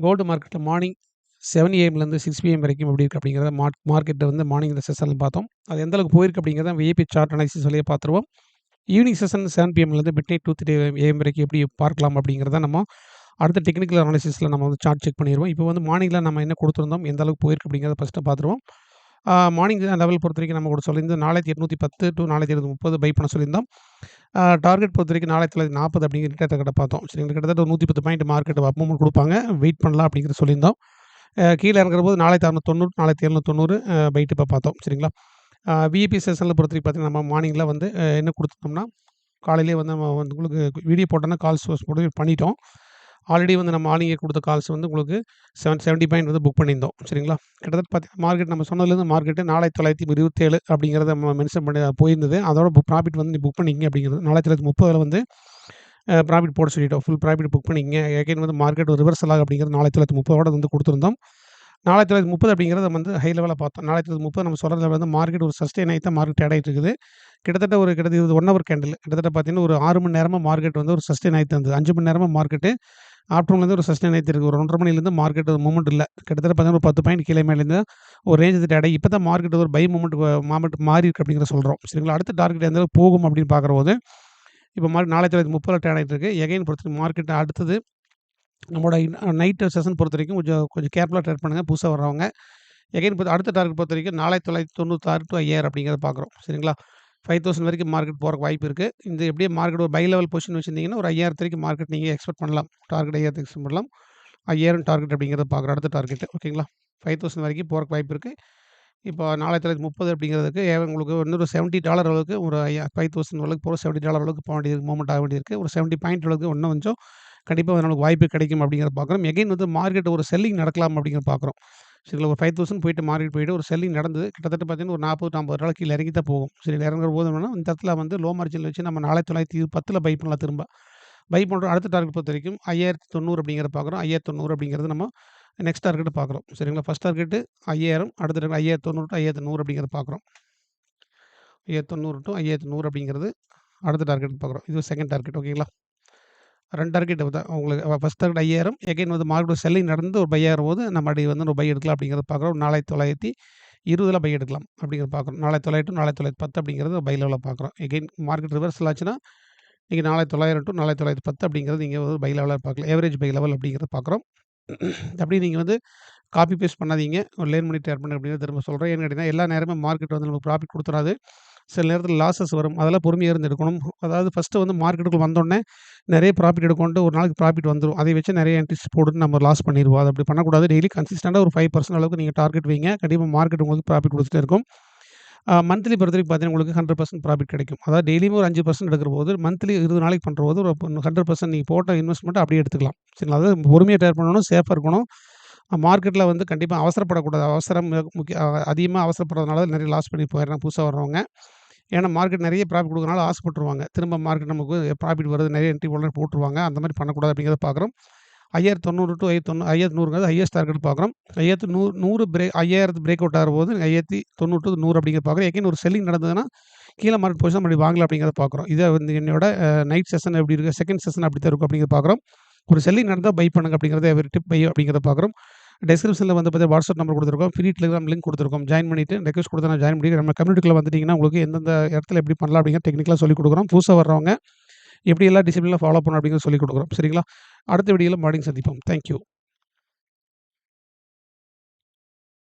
Gold மார்க்கெட்டில் morning 7 ஏஎம்லேருந்து 6 PM வரைக்கும் எப்படி இருக்குது அப்படிங்கிறத மார்க்கெட்டை வந்து மார்னிங் செஷனில் பார்த்தோம். அது எந்த அளவுக்கு போயிருக்கு அப்படிங்கிறத விஐபி சார்ட் அனாலிசிஸ் வழியாக பார்த்துருவோம். ஈவினிங் செஷன் 7 பிஎம்லேருந்து மிட் நைட் 2:30 ஏஎம் வரைக்கும் எப்படி பார்க்கலாம் அப்படிங்கிறத நம்ம அடுத்த டெக்னிக்கல் அனாலிசிஸில் நம்ம வந்து சார்ட் செக் பண்ணிடுவோம். இப்போ வந்து மார்னிங்கில் நம்ம என்ன கொடுத்துருந்தோம், எந்த அளவுக்கு போயிருக்கு அப்படிங்கிறத ஃபஸ்ட்டு பார்த்துருவோம். மார்னிங் லெவல் பொறுத்த வரைக்கும் நம்ம கூட சொல்லியிருந்தோம் 4810 to 4830 பை பண்ண சொல்லியிருந்தோம். டார்கெட் பொறுத்த வரைக்கும் 4940 அப்படிங்கிற கிட்ட பார்த்தோம். சரிங்களா, கிட்டத்தட்ட ஒரு 110 பாயிண்ட் மார்க்கெட் மூவ்மெண்ட் கொடுப்பாங்க, வெயிட் பண்ணலாம் அப்படிங்கிற சொல்லியிருந்தோம். கீழே இறங்குற போது 4690 4790 பை டிப்பை பார்த்தோம். சரிங்களா, விஐபி செஷனில் பொறுத்த வரைக்கும் பார்த்தீங்கன்னா நம்ம மார்னிங்கில் வந்து என்ன கொடுத்துட்டோம்னா, காலையிலேயே வந்து நம்ம வந்து உங்களுக்கு வீடியோ போட்டோன்னா கால்ஸ் போட்டு பண்ணிட்டோம். ஆல்ரெடி வந்து நம்ம மார்னிங்கே கொடுத்த கால்ஸ் வந்து உங்களுக்கு 70 பாயிண்ட் வந்து புக் பண்ணியிருந்தோம். சரிங்களா, கிட்டத்தட்ட பார்த்தீங்கன்னா மார்க்கெட் நம்ம சொன்னதுலேருந்து மார்க்கெட்டு 4927 அப்படிங்கிறத நம்ம மென்ஷன் பண்ணி போயிருந்தது. அதோட ப்ராஃபிட் வந்து நீ புக் பண்ணிக்கிங்க அப்படிங்கிறது 4930 வந்து ப்ராஃபிட் போட சொல்லிட்டோம். ஃபுல் ப்ராஃபிட் புக் பண்ணிக்கிங்க. எகைன் வந்து மார்க்கெட் ஒரு ரிவர்சல் ஆகும் அப்படிங்கிறது 4930 வந்து கொடுத்துருந்தோம். 4930 அப்படிங்கிறத வந்து ஹை லெவலில் பார்த்தோம். 4930 நம்ம சொல்கிறதுல வந்து மார்க்கெட் ஒரு சஸ்டெயின் ஆகி தான் மார்க்கெட் ஆட் ஆகிட்டு இருக்குது. கிட்டத்தட்ட இது 1 ஹவர் கேண்டில் கிட்டத்தட்ட பார்த்தீங்கன்னா ஒரு 6 மணி நேரமாக மார்க்கெட் வந்து ஒரு சஸ்டெயின் ஆகிட்டு இருந்தது. 5 மணி நேரமாக மார்க்கெட்டு ஆஃப்டர்நூன்லேருந்து ஒரு சஸ்டெயின் ஆகிட்டு இருக்குது. ஒரு 1.5 மணிலேருந்து மார்க்கெட் மூவ்மெண்ட் இல்லை. கிட்டத்தட்ட பார்த்தீங்கன்னா ஒரு 10 பாயிண்ட் கீழே மேலேருந்து ஒரு ரேஞ்ச் தட்டி ஆடை இப்போ தான் மார்க்கெட் ஒரு பை மூமெண்ட் மாறி இருக்கு அப்படிங்கிற சொல்கிறோம். சரிங்களா, அடுத்த டார்கெட் எந்த அளவுக்கு போகும் அப்படின்னு பார்க்குற போது இப்போ மார்க்கெட் 4930 டேட் ஆகிட்டு இருக்குது. எகைன் பொறுத்த மார்க்கெட் அடுத்தது நம்மளோட நைட்டு செஷன் பொறுத்த வரைக்கும் கொஞ்சம் கேர்ஃபுல்லாக ட்ரேட் பண்ணுங்கள் புதுசாக வர்றவங்க. எகைன் அடுத்த டார்கெட் பொறுத்த வரைக்கும் 4996 to 5000 அப்படிங்கிறத பார்க்குறோம். சரிங்களா, 5000 வரைக்கும் மார்க்கெட் போகிறக்கு வாய்ப்பு இருக்குது. இந்த எப்படியே மார்க்கெட் ஒரு பை லெவல் பொசிஷன் வச்சுருந்தீங்கன்னா ஒரு 5000 வரைக்கும் மார்க்கெட் நீங்கள் எக்ஸ்பெக்ட் பண்ணலாம். டார்கெட் 5000 எக்ஸ்பெக்ட் பண்ணலாம். 5000 டார்கெட் அப்படிங்கிறத பார்க்குறோம் அடுத்த டார்கெட். ஓகேங்களா, 5000 வரைக்கும் போகிறக்கு வாய்ப்பு இருக்குது. இப்போ 4930 அப்படிங்கிறதுக்கு உங்களுக்கு இன்னொரு $70 அளவுக்கு ஒரு 5000 அளவுக்கு போகிற $70 அளவுக்கு போக வேண்டியது மூவ்மெண்ட் ஆக வேண்டியிருக்கு. ஒரு 70 பாயிண்ட் அளவுக்கு இன்னும் கொஞ்சம் கண்டிப்பாக நமக்கு வாய்ப்பு கிடைக்கும் அப்படிங்கிறத பார்க்குறோம். எகைன் வந்து மார்க்கெட் ஒரு செல்லிங் நடக்கலாம் அப்படிங்கிறத பார்க்குறோம். சரிங்களா, ஒரு 5000 போயிட்டு மார்க்கெட் போயிட்டு ஒரு செல்லிங் நடந்தது. கிட்டத்தட்ட பார்த்தீங்கன்னா ஒரு 40 to 50 கீழே இறங்கி தான் போகும். சரி, இறங்குற போது வேணால் இந்த இடத்துல வந்து லோ மார்ஜினில் வச்சு நம்ம 4910 பை பண்ணலாம். திரும்ப பை பண்ணுறோம். அடுத்த டார்கெட் பொறுத்த வரைக்கும் 5090 அப்படிங்கிறத பார்க்குறோம். 5090 அப்படிங்கிறது நம்ம நெக்ஸ்ட் டார்கெட் பார்க்குறோம். சரிங்களா, ஃபஸ்ட் டார்கெட்டு 5000, அடுத்த டார்கெட் 5090 to 5100 அப்படிங்கிறத பார்க்குறோம். 5090 to 5100 அப்படிங்கிறது அடுத்த டார்கெட் பார்க்குறோம். இது செகண்ட் டார்கெட். ஓகேங்களா, 2 டார்கெட் தான் உங்களுக்கு. ஃபஸ்ட் டார்கெட் 5000, எகைன் வந்து மார்க்கெட் செல்லிங் நடந்து ஒரு பை ஆகும்போது நம்ம அடி வந்து ஒரு பை எடுக்கலாம் அப்படிங்கிறத பார்க்குறோம். 4920 பை எடுக்கலாம் அப்படிங்கிறத பார்க்குறோம். 4900 to 4910 அப்படிங்கிறது பை லெவலில் பார்க்குறோம். எகைன் மார்க்கெட் ரிவர்சல் ஆச்சுன்னா நீங்கள் 4900 to 4910 அப்படிங்கிறது நீங்கள் வந்து பை லெவலில் பார்க்கலாம். ஏவரேஜ் பை லெவல் அப்படிங்கிறத பார்க்குறோம். அப்படி நீங்கள் வந்து காப்பி பேஸ்ட் பண்ணாதீங்க. ஒரு லேர்ன் பண்ணி ட்ரேட் பண்ணுங்க அப்படிங்கிறத திரும்ப சொல்கிறேன். ஏன்னு கேட்டிங்கன்னா எல்லா நேரமும் மார்க்கெட் வந்து நமக்கு ப்ராஃபிட் கொடுத்துறாது. சில நேரத்தில் லாஸஸ் வரும். அதெல்லாம் பொறுமையாக இருந்து எடுக்கணும். அதாவது ஃபஸ்ட்டு வந்து மார்க்கெட்டுக்குள்ள வந்தோடனே நிறைய ப்ராஃபிட் எடுக்கணுன்ட்டு ஒரு நாளைக்கு ப்ராஃபிட் வந்துடும். அதை வச்சு நிறைய என்ட்ரிஸ் போட்டு நம்ம லாஸ் பண்ணிடுவோம். அது அப்படி பண்ணக்கூடாது. டெய்லி கன்சிஸ்டண்டாக ஒரு 5% அளவுக்கு நீங்கள் டார்கெட் வைங்க. கண்டிப்பாக மார்க்கெட் உங்களுக்கு ப்ராஃபிட் கொடுத்துட்டே இருக்கும். மந்த்லி பொறுத்த வரைக்கும் பார்த்தீங்கன்னா உங்களுக்கு 100% ப்ராஃபிட் கிடைக்கும். அதாவது டெய்லியும் ஒரு 5% எடுக்கிற போது மந்த்லி 20 நாளைக்கு பண்ணுற போது ஒரு 100% நீங்கள் போட்ட இன்வெஸ்ட்மெண்ட்டை அப்படியே எடுத்துக்கலாம். சரிங்களா, அதாவது பொறுமையாக ட்ரேட் பண்ணணும், சேஃபாக இருக்கணும். மார்க்கெட்டில் வந்து கண்டிப்பாக அவசரப்படக்கூடாது. அவசரம் அதிகமாக அவசரப்படுறதுனால நிறைய லாஸ் பண்ணி போயிடுறாங்க புதுசாக வர்றவங்க. ஏன்னா மார்க்கெட் நிறைய ப்ராஃபிட் கொடுக்கறனால ஆசைப்பட்டுருவாங்க. திரும்ப மார்க்கெட் நமக்கு ப்ராஃபிட் வருது, நிறைய என்ட்ரி உடனே போட்டுருவாங்க. அந்த மாதிரி பண்ணக்கூடாது அப்படிங்கிறத பார்க்குறோம். 5090 to 5100 ஹையஸ்ட் டார்கெட் பார்க்குறோம். 5000 பிரேக் அவுட் ஆகும்போது 5090 to 100 அப்படிங்கிறத பார்க்குறோம். எகைன் ஒரு செல்லிங் நடந்ததுன்னா கீழே மார்க்கெட் பொசிஷன் அப்படி வாங்கலாம் அப்படிங்கிறத பார்க்குறோம். இதை வந்து என்னோட நைட் செஷன் எப்படி இருக்குது, செகண்ட் செஷன் அப்படி தான் இருக்கும் அப்படிங்கிறத பார்க்குறோம். ஒரு செல்லிங் நடந்தால் பை பண்ணுங்க அப்படிங்கிறத ஒரு டிப் பை அப்படிங்கிறத பார்க்குறோம். டிஸ்கிரிப்ஷனில் வந்து பார்த்தீங்கன்னா வாட்ஸ்அப் நம்பர் கொடுத்துருக்கோம். ஃப்ரீ டெலிகிராம் லிங்க் கொடுத்துருக்கோம். ஜாயின் பண்ணிவிட்டு ரெக்வஸ்ட் கொடுத்தா நான் ஜாயின் பண்ணி நம்ம கம்யூனிட்டியில் வந்துட்டிங்கன்னா உங்களுக்கு எந்தெந்த இடத்துல எப்படி பண்ணலாம் அப்படிங்கிற டெக்னிக்கலாக சொல்லிக் கொடுக்குறோம். புதுசாக வர்றவங்க எப்படி எல்லாம் டிசிப்ளினாக ஃபாலோ பண்ணணும் அப்படிங்கிறத சொல்லிக் கொடுக்குறோம். சரிங்களா, அடுத்த வீடியோவில் மார்னிங் சந்திப்போம். தேங்க்யூ.